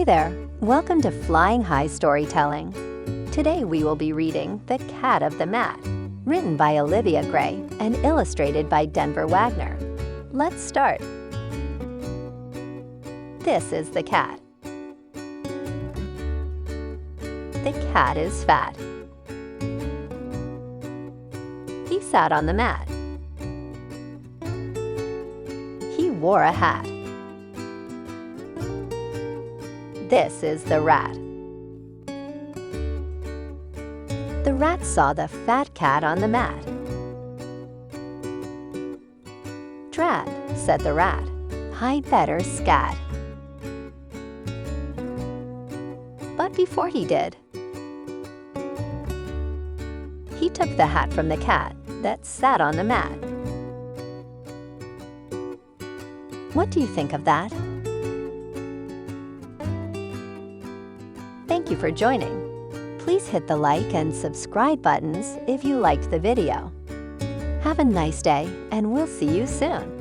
there! Welcome to Flying High Storytelling. Today we will be reading The Cat of the Mat, written by Olivia Gray and illustrated by Wagner. Let's start. This is the cat. The cat is fat. He sat on the mat. He wore a hat. This is the rat. The rat saw the fat cat on the mat. "Drat," said the rat, "I'd better scat." But before he did, he took the hat from the cat that sat on the mat. What do you think of that? Thank you for joining. Please hit the like and subscribe buttons if you liked the video. Have a nice day, and we'll see you soon.